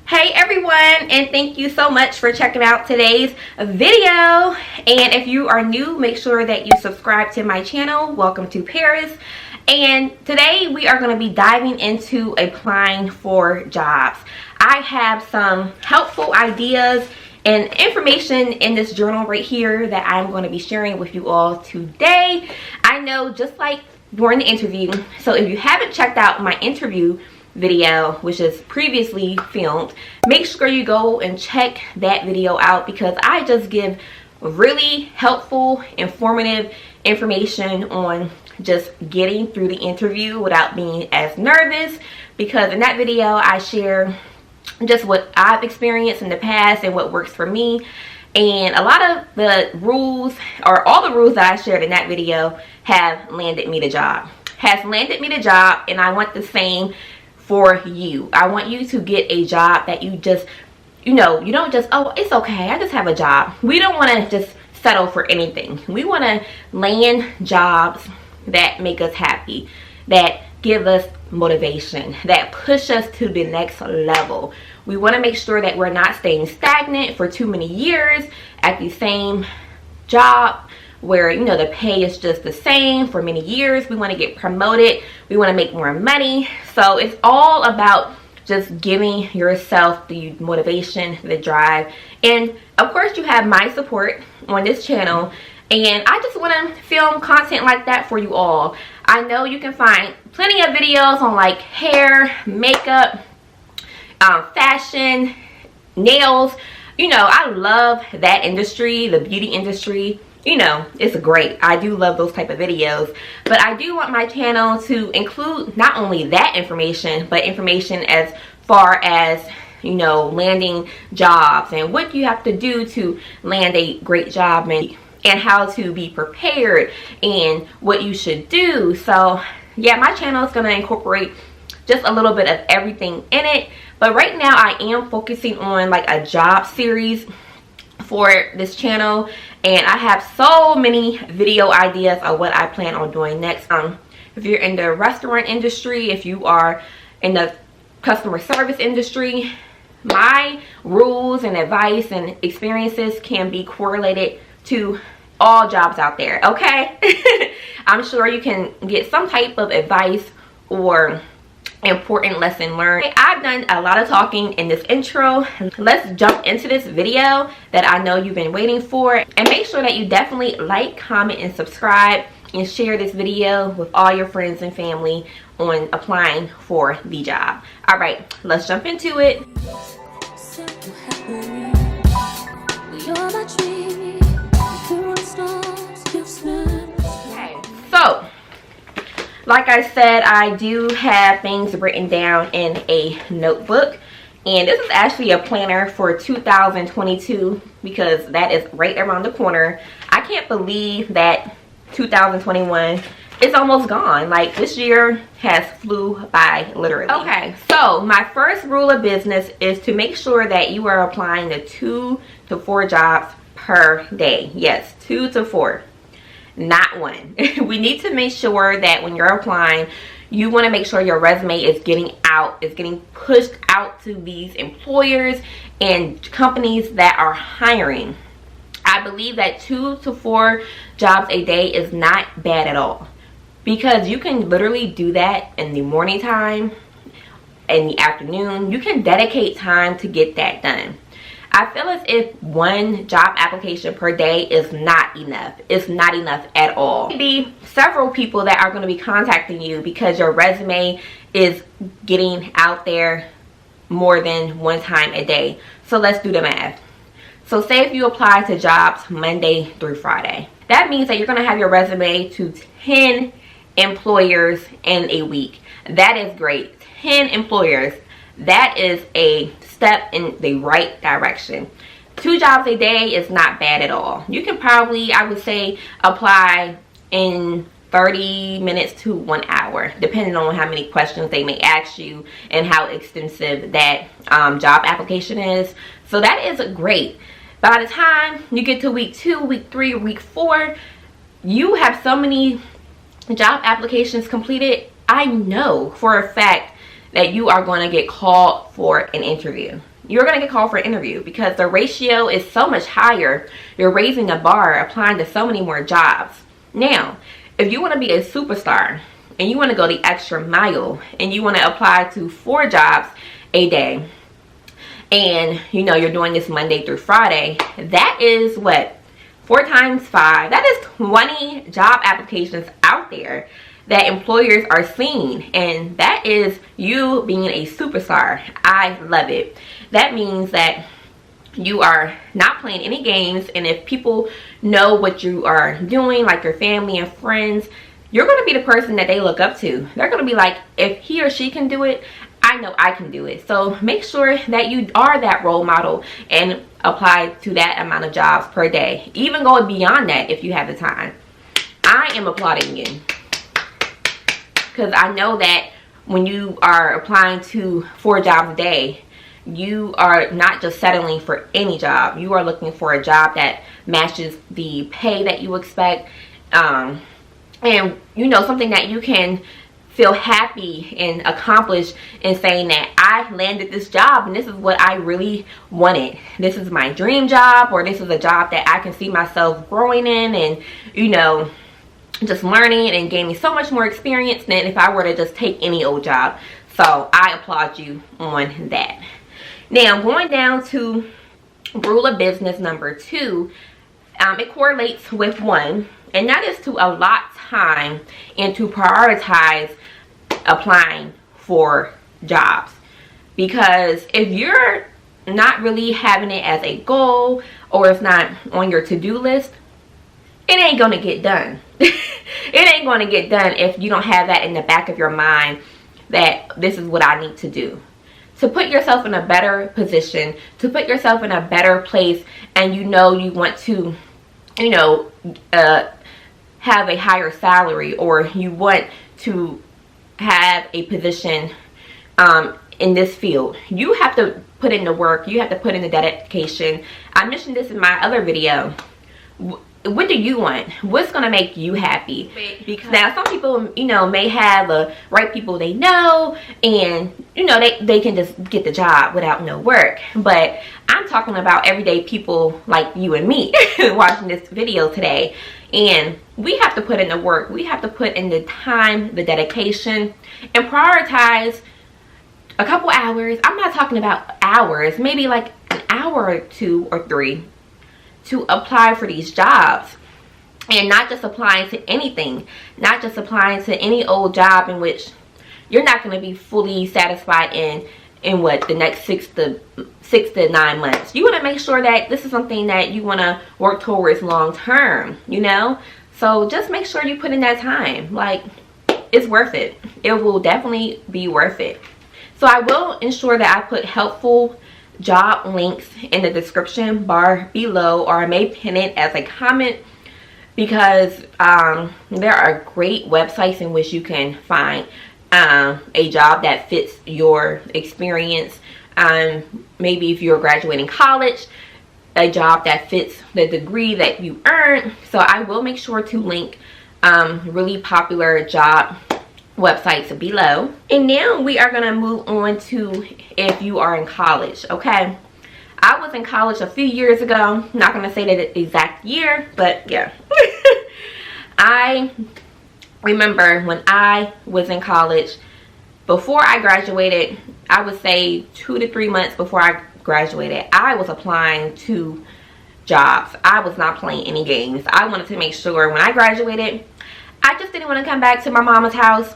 Hey everyone, and thank you so much for checking out today's video. And if you are new, make sure that you subscribe to my channel. Welcome to Paris. And today we are going to be diving into applying for jobs. I have some helpful ideas and information in this journal right here that I'm going to be sharing with you all today. I know, just like during the interview, so if you haven't checked out my interview video, which is previously filmed, make sure you go and check that video out, because I just give really helpful, informative information on just getting through the interview without being as nervous. Because in that video I share just what I've experienced in the past and what works for me, and a lot of the rules, or all the rules that I shared in that video, have landed me the job. And I want the same for you. I want you to get a job that you just, you don't just, oh, it's okay, I just have a job. We don't want to just settle for anything. We want to land jobs that make us happy, that give us motivation, that push us to the next level. We want to make sure that we're not staying stagnant for too many years at the same job, where the pay is just the same for many years. We want to get promoted, we want to make more money. So it's all about just giving yourself the motivation, the drive. And of course you have my support on this channel, and I just want to film content like that for you all. I know you can find plenty of videos on like hair, makeup, fashion, nails. I love that industry, the beauty industry. It's great. I do love those type of videos, but I do want my channel to include not only that information, but information as far as landing jobs and what you have to do to land a great job, and how to be prepared and what you should do. So yeah, my channel is going to incorporate just a little bit of everything in it, but right now I am focusing on like a job series for this channel, and I have so many video ideas of what I plan on doing next. If you're in the restaurant industry, if you are in the customer service industry, my rules and advice and experiences can be correlated to all jobs out there, okay? I'm sure you can get some type of advice or important lesson learned. I've done a lot of talking in this intro. Let's jump into this video that I know you've been waiting for, and make sure that you definitely like, comment, and subscribe, and share this video with all your friends and family on applying for the job. All right, let's jump into it. Okay, so like I said, I do have things written down in a notebook, and this is actually a planner for 2022, because that is right around the corner. I can't believe that 2021 is almost gone. Like, this year has flew by, literally. Okay, so my first rule of business is to make sure that you are applying to 2 to 4 jobs per day. Yes, 2 to 4. Not 1. We need to make sure that when you're applying, you want to make sure your resume is getting out, is getting pushed out to these employers and companies that are hiring. I believe that 2 to 4 jobs a day is not bad at all, because you can literally do that in the morning time, in the afternoon. You can dedicate time to get that done. I feel as if 1 job application per day is not enough. It's not enough at all. Maybe several people that are going to be contacting you because your resume is getting out there more than 1 time a day. So let's do the math. So say if you apply to jobs Monday through Friday, that means that you're going to have your resume to 10 employers in a week. That is great. 10 employers. That is a step in the right direction. 2 jobs a day is not bad at all. You can probably, I would say, apply in 30 minutes to 1 hour, depending on how many questions they may ask you and how extensive that job application is. So that is great. By the time you get to week 2, week 3, week 4, you have so many job applications completed. I know for a fact that you are going to get called for an interview. you're going to get called for an interview because the ratio is so much higher. You're raising the bar, applying to so many more jobs. Now, if you want to be a superstar and you want to go the extra mile and you want to apply to 4 jobs a day, and you know you're doing this Monday through Friday, that is what? 4 times 5. That is 20 job applications out there that employers are seeing, and that is you being a superstar. I love it. That means that you are not playing any games, and if people know what you are doing, like your family and friends, you're going to be the person that they look up to. They're going to be like, if he or she can do it, I know I can do it. So make sure that you are that role model and apply to that amount of jobs per day. Even go beyond that if you have the time. I am applauding you, because I know that when you are applying to 4 jobs a day, you are not just settling for any job. You are looking for a job that matches the pay that you expect, and you know, something that you can feel happy and accomplish in saying that I landed this job and this is what I really wanted. This is my dream job, or this is a job that I can see myself growing in and, you know, just learning and gaining so much more experience than if I were to just take any old job. So I applaud you on that. Now, going down to rule of business number 2, it correlates with 1, and that is to allot time and to prioritize applying for jobs. Because if you're not really having it as a goal, or it's not on your to-do list, it ain't gonna get done. It ain't gonna get done if you don't have that in the back of your mind, that this is what I need to do. To put yourself in a better position, to put yourself in a better place, and you know you want to, you know, have a higher salary, or you want to have a position in this field, you have to put in the work. You have to put in the dedication. I mentioned this in my other video. What do you want? What's going to make you happy? Because now some people, you know, may have the right people they know, and you know, they can just get the job without no work. But I'm talking about everyday people like you and me watching this video today, and we have to put in the work. We have to put in the time, the dedication, and prioritize a couple hours. I'm not talking about hours, maybe like an hour or 2 or 3 to apply for these jobs. And not just applying to anything, not just applying to any old job in which you're not going to be fully satisfied in what, the next 6 to 9 months. You want to make sure that this is something that you want to work towards long term, you know. So just make sure you put in that time. Like, it's worth it. It will definitely be worth it. So I will ensure that I put helpful job links in the description bar below, or I may pin it as a comment, because there are great websites in which you can find a job that fits your experience. Maybe if you're graduating college, a job that fits the degree that you earned. So I will make sure to link really popular job websites below. And now we are going to move on to if you are in college. Okay, I was in college a few years ago. Not going to say the exact year, but yeah. I remember when I was in college, before I graduated, I would say 2 to 3 months before I graduated, I was applying to jobs. I was not playing any games. I wanted to make sure when I graduated, I just didn't want to come back to my mama's house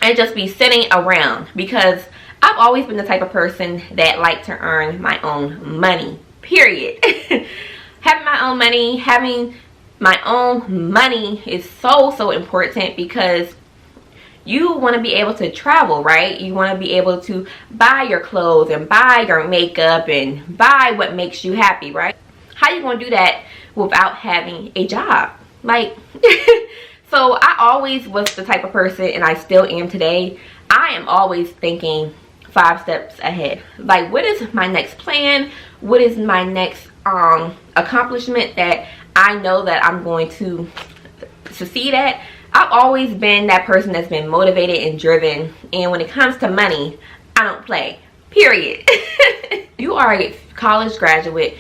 and just be sitting around, because I've always been the type of person that liked to earn my own money, period. Having my own money, having my own money is so important, because you want to be able to travel, right? You want to be able to buy your clothes and buy your makeup and buy what makes you happy, right? How you going to do that without having a job? Like, so I always was the type of person, and I still am today, I am always thinking 5 steps ahead. Like, what is my next plan? What is my next accomplishment that I know that I'm going to succeed at? I've always been that person that's been motivated and driven, and when it comes to money, I don't play, period. you are a college graduate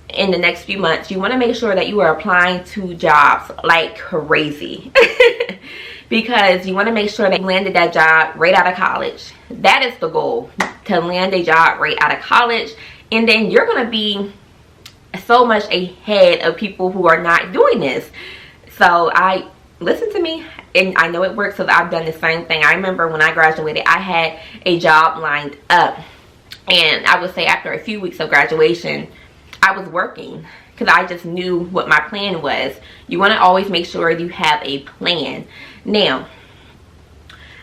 in the next few months, you want to make sure that you are applying to jobs like crazy. Because you want to make sure that you landed that job right out of college. That is the goal, to land a job right out of college. And then you're going to be so much ahead of people who are not doing this. So listen to me, and I know it works because I've done the same thing. I remember when I graduated, I had a job lined up. And I would say after a few weeks of graduation, I was working because I just knew what my plan was. You want to always make sure you have a plan. Now,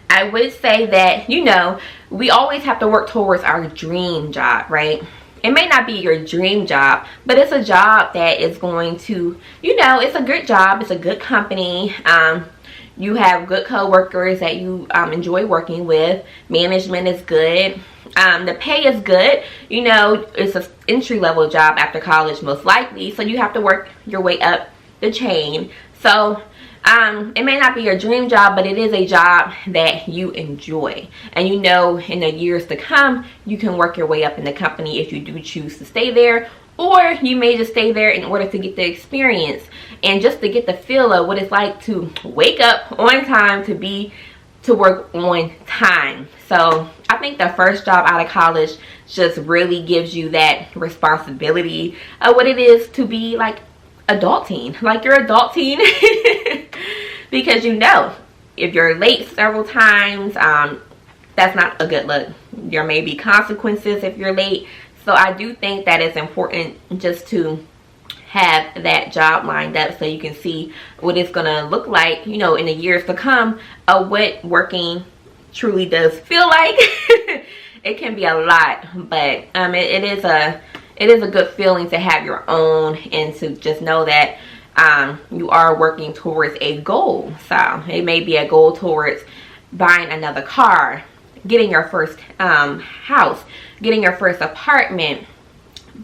I would say that, you know, we always have to work towards our dream job, right? It may not be your dream job, but it's a job that is going to, you know, it's a good job. It's a good company. You have good co-workers that you enjoy working with. Management is good. The pay is good. You know, it's an entry-level job after college most likely, so you have to work your way up the chain. So it may not be your dream job, but it is a job that you enjoy. And you know, in the years to come, you can work your way up in the company if you do choose to stay there. Or you may just stay there in order to get the experience and just to get the feel of what it's like to wake up on time, to work on time. So I think the first job out of college just really gives you that responsibility of what it is to be like adulting, like you're adulting. Because you know, if you're late several times, that's not a good look. There may be consequences if you're late. So I do think that it's important just to have that job lined up so you can see what it's gonna look like, you know, in the years to come, of what working truly does feel like. It can be a lot, but it is a good feeling to have your own and to just know that you are working towards a goal. So it may be a goal towards buying another car, getting your first house, getting your first apartment,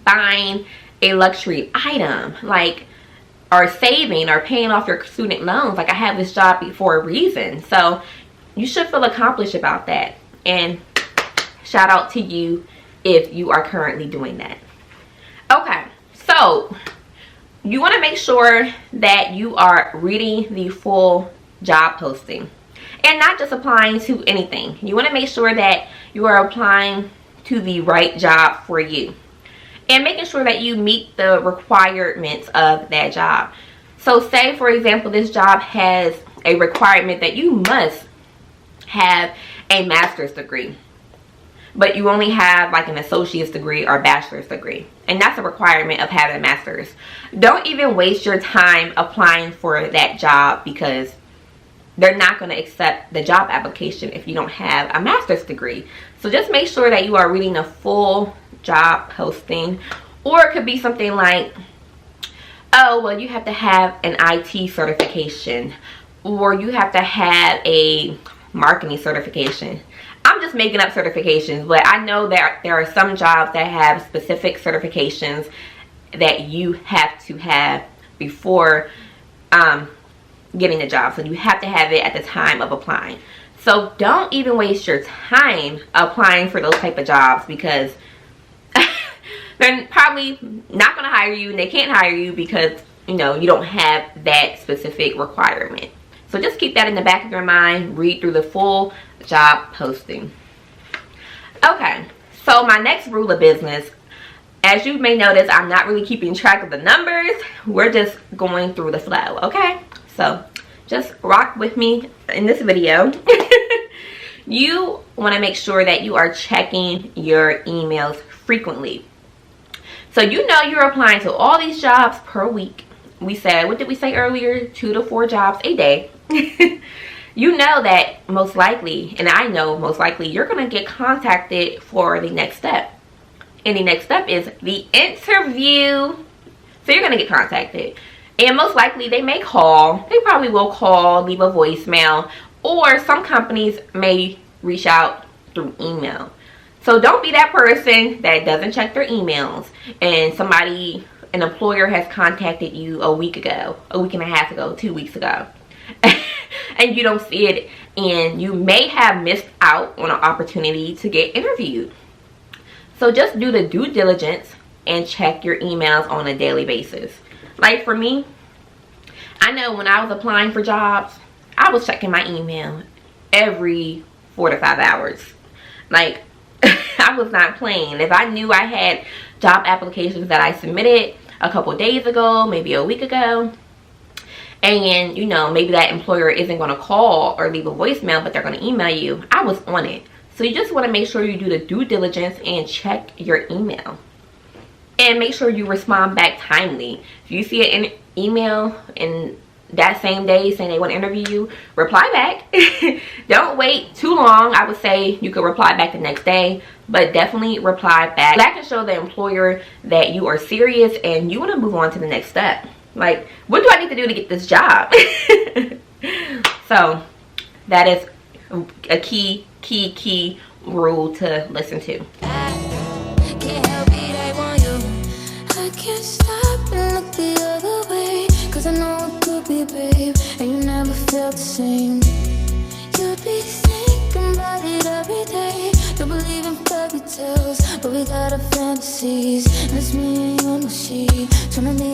buying a luxury item, like, or saving or paying off your student loans. Like, I have this job for a reason. So you should feel accomplished about that. And shout out to you if you are currently doing that. Okay, so you want to make sure that you are reading the full job posting and not just applying to anything. You want to make sure that you are applying to the right job for you and making sure that you meet the requirements of that job. So say, for example, this job has a requirement that you must have a master's degree, but you only have like an associate's degree or bachelor's degree, and that's a requirement of having a master's. Don't even waste your time applying for that job, because they're not going to accept the job application if you don't have a master's degree. So just make sure that you are reading the full job posting. Or it could be something like, oh, well, you have to have an IT certification, or you have to have a marketing certification. I'm just making up certifications, but I know that there are some jobs that have specific certifications that you have to have before getting the job. So you have to have it at the time of applying. So don't even waste your time applying for those type of jobs, because they're probably not going to hire you, and they can't hire you because, you know, you don't have that specific requirement. So just keep that in the back of your mind. Read through the full job posting. Okay, so my next rule of business, as you may notice, I'm not really keeping track of the numbers. We're just going through the flow, okay? So just rock with me in this video. You want to make sure that you are checking your emails frequently. So you know you're applying to all these jobs per week. We said, what did we say earlier? 2 to 4 jobs a day. You know that most likely, and I know most likely, you're going to get contacted for the next step. And the next step is the interview. So you're going to get contacted. And most likely they may call. They probably will call, leave a voicemail. Or some companies may reach out through email. So don't be that person that doesn't check their emails and an employer has contacted you a week ago, a week and a half ago, 2 weeks ago, and you don't see it, and you may have missed out on an opportunity to get interviewed. So just do the due diligence and check your emails on a daily basis. Like for me, I know when I was applying for jobs, I was checking my email every 4 to 5 hours. Like, I was not playing. If I knew I had job applications that I submitted a couple days ago, maybe a week ago, and you know, maybe that employer isn't going to call or leave a voicemail, but they're going to email you, I was on it. So you just want to make sure you do the due diligence and check your email. And make sure you respond back timely. If you see an email in that same day saying they want to interview you, reply back. Don't wait too long. I would say you could reply back the next day, but definitely reply back. That can show the employer that you are serious and you want to move on to the next step. Like, what do I need to do to get this job? So that is a key rule to listen to. Can't stop and look the other way, 'cause I know it could be, babe, and you never felt the same. You'd be thinking about it every day. Don't believe in fairy tales, but we got our fantasies, and it's me and you and she trying to be